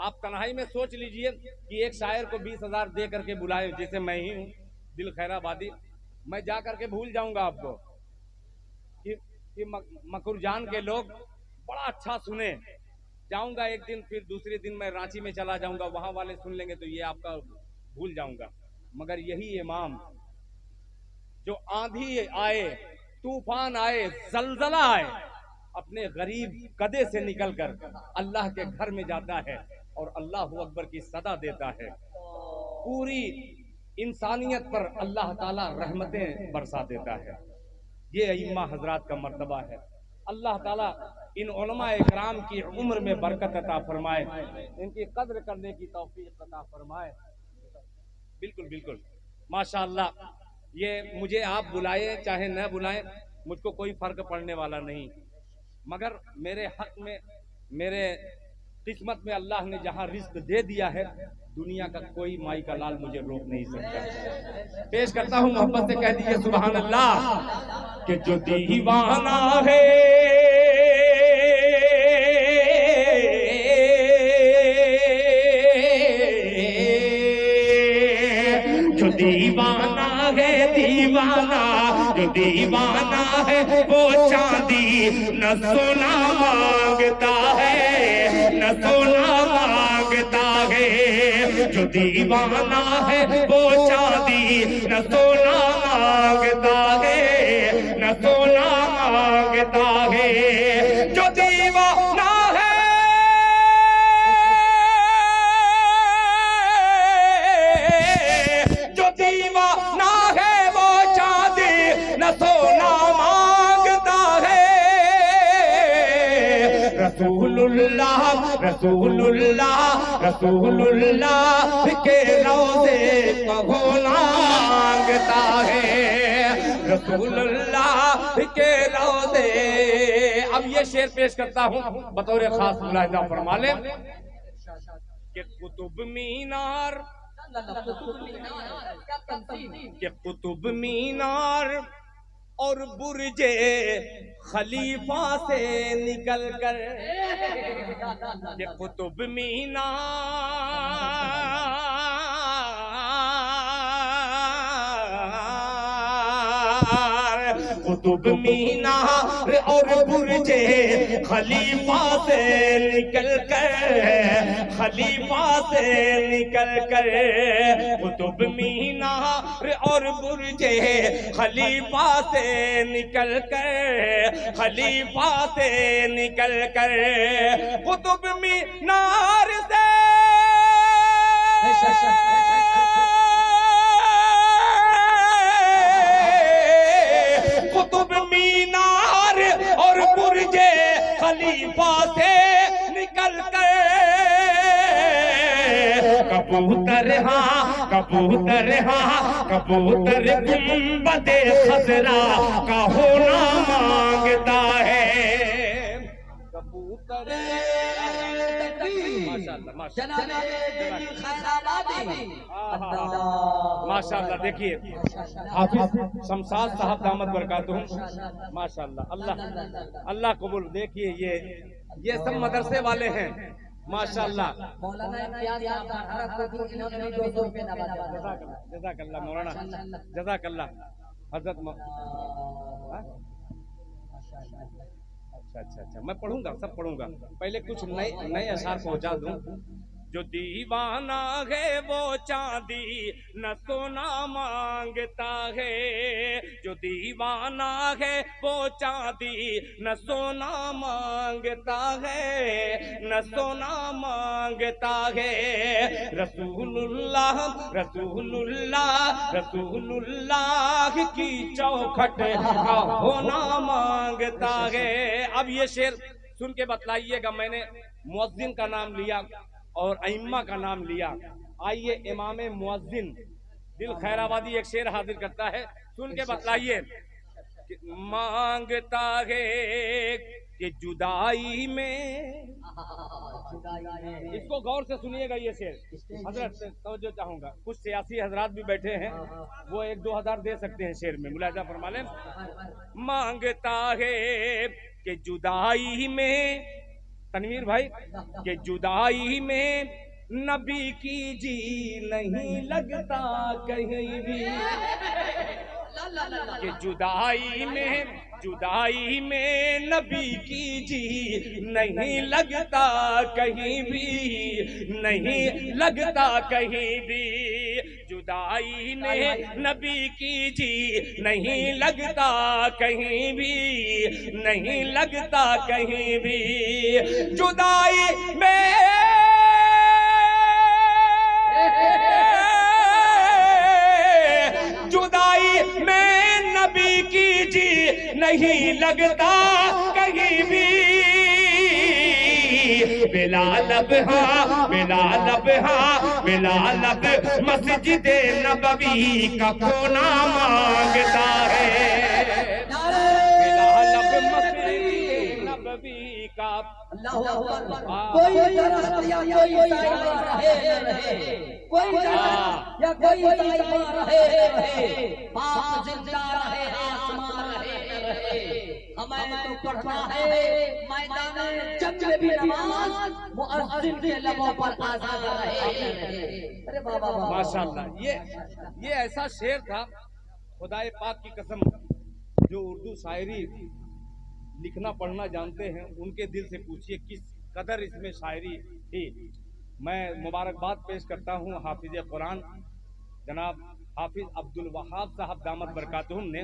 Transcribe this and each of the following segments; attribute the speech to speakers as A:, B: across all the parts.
A: आप तन्हाई में सोच लीजिए कि एक शायर को 20,000 दे करके बुलाए, जैसे मैं ही हूँ दिल खैराबादी, मैं जा करके भूल जाऊंगा आपको कि मकुरजान के लोग बड़ा अच्छा सुने, जाऊंगा एक दिन, फिर दूसरे दिन मैं रांची में चला जाऊंगा, वहां वाले सुन लेंगे तो ये आपका भूल जाऊंगा। मगर यही इमाम जो आंधी आए, तूफान आए, जलजला आए, अपने गरीब कदे से निकलकर अल्लाह के घर में जाता है और अल्लाह अकबर की सदा देता है। पूरी इंसानियत पर अल्लाह ताला रहमतें बरसा देता है। ये अइम्मा हजरात का मर्तबा है। अल्लाह ताला इन उलमा इकराम की उम्र में बरकत अता फरमाए, इनकी कद्र करने की तौफीक अता फरमाए। बिल्कुल बिल्कुल माशाअल्लाह। ये मुझे आप बुलाए चाहे न बुलाएं, मुझको कोई फर्क पड़ने वाला नहीं, मगर मेरे हक में, मेरे किस्मत में अल्लाह ने जहां रिज्क दे दिया है, दुनिया का कोई माई का लाल मुझे रोक नहीं सकता। पेश करता हूं, मोहब्बत से कह दीजिए सुभान अल्लाह। कि जो दीवाना है, जो दीवाना है दीवाना, जो दीवाना है वो चांदी न सोना मांगता है, न सोना मांगता है। जो दीवाना है वो चांदी न सोना मांगता है, न सोना मांगता है। जो दीवाना है, जो दीवाना है वो चांदी न सोना मांगता है। रसूलुल्लाह रसूलुल्लाह रसूलुल्लाह के रोज़े को मांगता है, रसूलुल्लाह के रोज़े। अब ये शेर पेश करता हूँ बतौर खास, मुलाहिजा फरमा ले कि कुतुब मीनार, के कुतुब मीनार और बुर्जे खलीफा से निकल कर, ये कुतुब मीनार कुतुब मीनार और बुर्जे खलीफा से निकल कर, खलीफा से निकल कर। कुतुब मीनार और बुर्जे खलीफा से निकल कर, खलीफा से निकल कर। कुतुब मीनार से कुतुब मीनार और बुर्जे खलीफा से निकल कर कबूतर, हाँ कबूतर, हाँ कबूतर गुंबदे खजरा का होना मांगता है। कबूतर माशाअल्लाह। देखिए हाफिज शमशाद साहब दामद बरकातुहू, माशाअल्लाह, अल्लाह अल्लाह कबूल। देखिए ये सब मदरसे वाले हैं माशाअल्लाह। जज़ाकल्लाह मौलाना, जज़ाकल्लाह हजरत। अच्छा, मैं पढ़ूंगा, सब पढ़ूंगा। पहले कुछ नए अशार पहुंचा दूं। जो दीवाना है वो चांदी न सोना मांगता है, जो दीवाना है वो चांदी न सोना मांगता है, न सोना मांगता है। रसूलुल्लाह रसूलुल्लाह रसूलुल्लाह की चौखट का होना मांगता है। अब ये शेर सुन के बतलाइएगा, मैंने मुअज्जिन का नाम लिया और अइम्मा का नाम लिया। आइए इमाम मुअज्जिन दिल खैराबादी एक शेर हाजिर करता है, सुन के बतलाइए। मांगता है कि जुदाई में, इसको गौर से सुनिएगा ये शेर हजरत, तवज्जो चाहूंगा। कुछ सियासी हजरात भी बैठे हैं, वो 1-2 हजार दे सकते हैं शेर में, मुलाहिजा फरमा लें। मांगता है कि जुदाई में तनवीर भाई कि जुदाई में नबी की जी नहीं लगता कहीं भी, कि जुदाई में नबी की जी नहीं लगता कहीं भी, नहीं लगता कहीं भी, जुदाई में नबी की जी नहीं लगता कहीं भी, नहीं लगता कहीं भी, जुदाई में नबी की जी नहीं लगता कहीं भी, बिलाल मस्जिद नबवी का कोना मांगता है, बिलाल मस्जिद नबवी का।
B: कोई दरख्त या कोई साया रहे, कोई दरख्त या कोई साया रहे, पाप जिंदा रहे, आसमान रहे, हमें तो पढ़ना है मैदान जंग में भी नमाज, मुअज्जिन के लबों पर आज़ान रहे। अरे बाबा
A: माशाअल्लाह, ये ऐसा शेर था, खुदाए पाक की कसम, जो उर्दू शायरी लिखना पढ़ना जानते हैं उनके दिल से पूछिए किस कदर इसमें शायरी थी। मैं मुबारकबाद पेश करता हूँ हाफिज कुरान जनाब हाफिज अब्दुल वहाब साहब दामत बरकातुहुम ने।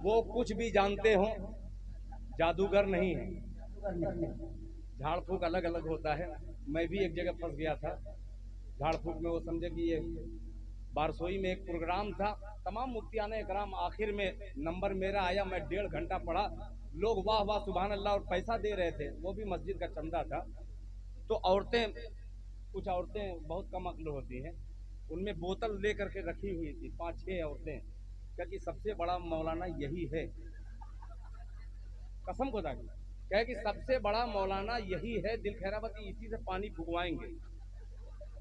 A: वो कुछ भी जानते हो, जादूगर नहीं है। झाड़ फूक अलग अलग होता है। मैं भी एक जगह फंस गया था झाड़ फूक में। वो समझे कि ये बारसोई में एक प्रोग्राम था, तमाम मुफ्तियाने इकराम, आखिर में नंबर मेरा आया, मैं 1.5 घंटा पढ़ा, लोग वाह वाह सुभान अल्लाह और पैसा दे रहे थे, वो भी मस्जिद का चंदा था। तो औरतें, कुछ औरतें बहुत कम अक्ल होती हैं, उनमें बोतल ले करके रखी हुई थी 5-6 औरतें, क्योंकि सबसे बड़ा मौलाना यही है, कसम खुदा की कहे कि सबसे बड़ा मौलाना यही है, दिल खैराबती इसी से पानी फुकवाएंगे।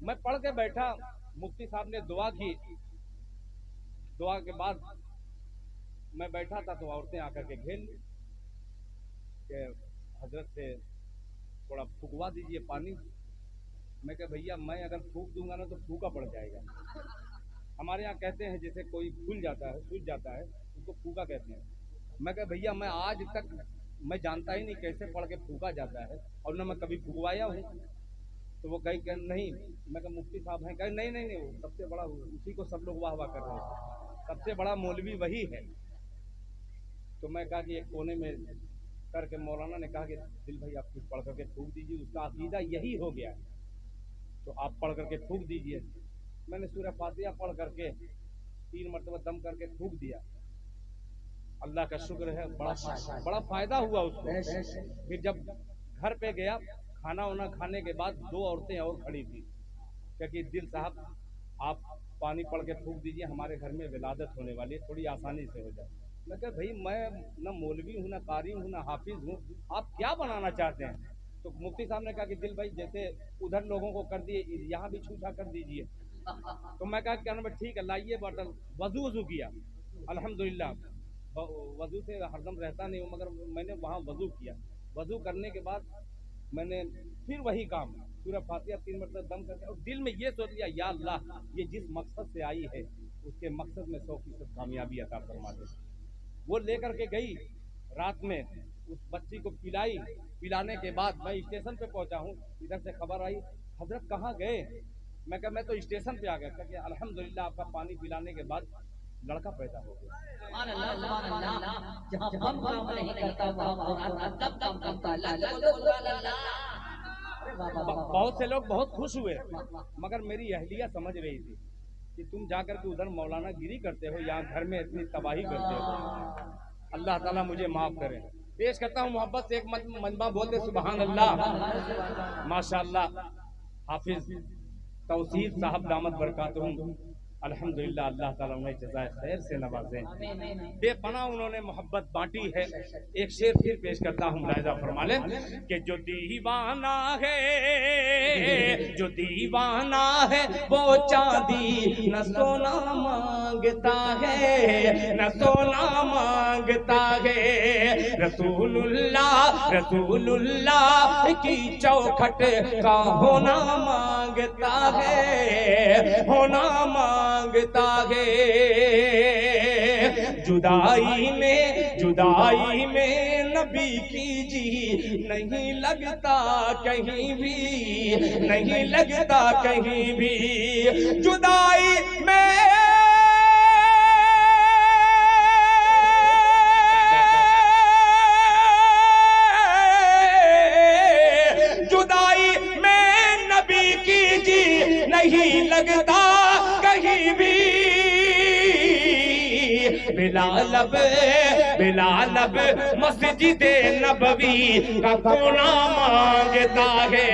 A: मैं पढ़ के बैठा, मुफ्ती साहब ने दुआ की, दुआ के बाद मैं बैठा था तो औरतें आकर के घेर ली कि हजरत से थोड़ा फुकवा दीजिए पानी। मैं कहा भैया मैं अगर फूक दूंगा ना तो फूका पड़ जाएगा। हमारे यहाँ कहते हैं जैसे कोई फूल जाता है, सूज जाता है, उसको फूका कहते हैं। मैं कहा भैया मैं आज तक मैं जानता ही नहीं कैसे पढ़ के फूका जाता है, और न मैं कभी फुकवाया हूँ। तो वो कहीं कह नहीं, मैं कहा मुफ्ती साहब हैं, कहे नहीं नहीं नहीं, वो सबसे बड़ा उसी को सब लोग वाह वाह कर रहे हैं, सबसे बड़ा मौलवी वही है। तो मैं कहा कि एक कोने में करके मौलाना ने कहा कि दिल भाई आप कुछ पढ़ करके फूक दीजिए, उसका अकीदा यही हो गया है, तो आप पढ़ करके फूक दीजिए। मैंने सूरह फातिहा पढ़ करके 3 मरतबा दम करके फूक दिया। अल्लाह का शुक्र है, बड़ा फायदा हुआ उसको। फिर जब घर पे गया, खाना वाना खाने के बाद 2 औरतें और खड़ी थी, क्योंकि दिल साहब आप पानी पढ़ के फूक दीजिए, हमारे घर में विलादत होने वाली है, थोड़ी आसानी से हो जाए। मैं कहा भाई मैं न मौलवी हूँ, न कारी हूँ, न हाफिज हूँ, आप क्या बनाना चाहते हैं? तो मुफ्ती साहब ने कहा कि दिल भाई जैसे उधर लोगों को कर दिए, यहाँ भी छूछा कर दीजिए। तो मैं कहा क्या ठीक है, लाइए बॉटल। वजू किया, अल्हम्दुलिल्लाह वजू से हरदम रहता नहीं हूँ, मगर मैंने वहाँ वजू किया। वजू करने के बाद मैंने फिर वही काम, सूरह फातिहा 3 मरतबा दम करके, और दिल में ये सोच लिया या अल्लाह ये जिस मकसद से आई है उसके मकसद में 100% कामयाबी अता फरमा दे। वो लेकर के गई, रात में उस बच्ची को पिलाई। पिलाने के बाद मैं स्टेशन पे पहुंचा हूँ, इधर से खबर आई हजरत कहाँ गए? मैं कहा मैं तो स्टेशन पे आ गया। क्योंकि अल्हम्दुलिल्लाह आपका पानी पिलाने के बाद लड़का पैदा हो गया। बहुत से लोग बहुत खुश हुए, मगर मेरी अहलिया समझ रही थी कि तुम जाकर के उधर मौलाना गिरी करते हो, यहाँ घर में इतनी तबाही करते हो। अल्लाह ताला मुझे माफ करे। पेश करता हूँ मोहब्बत से एक मजमा, बोलते सुभान अल्लाह। माशाअल्लाह हाफिज तौसीफ साहब दामत बरकातुहुम अल्हम्दुलिल्लाह अल्लाह ताला उन्हें जज़ाए खैर से नवाजें। बेपनाह उन्होंने मोहब्बत बांटी है। एक शेर फिर पेश करता हूँ, मुलाहिज़ा फरमा लें कि जो दीवाना है, जो दीवाना है वो चांदी न सोना मांगता है, न सोना मांगता है। रसूलुल्लाह रसूलुल्लाह की चौखट का होना मांगता है, होना मांगता है। जुदाई में नबी की जी नहीं लगता कहीं भी, नहीं लगता कहीं भी। जुदाई में नहीं लगता कहीं भी। बिलाल अब मस्जिद नबवी का कोना मांगता है,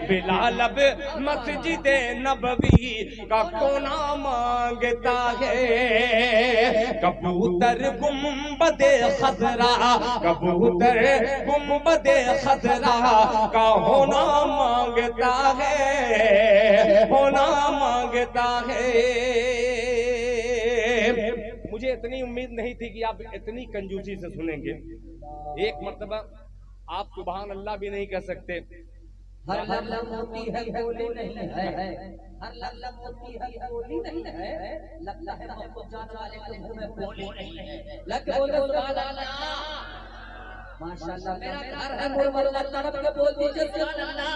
A: बिलाल अब मस्जिद नबवी का कोना मांगता है। कबूतर गुंबदे खजरा, कबूतर गुंबदे खजरा का होना मांगता है, होना मांगता है। मुझे इतनी उम्मीद नहीं थी कि आप इतनी कंजूसी से सुनेंगे। एक मर्तबा आप सुभान अल्लाह भी नहीं कह सकते।
B: हर लफ्ज़ मोती है बोली नहीं है, हर लफ्ज़ मोती है बोली नहीं है। लगता है मोहब्बत जाने वाले के मुंह में बोली नहीं है। लग बोलो सुभान अल्लाह, माशाअल्लाह। मेरा घर है मुरमल्ला तरफ के बोल दीजिए सुभान अल्लाह।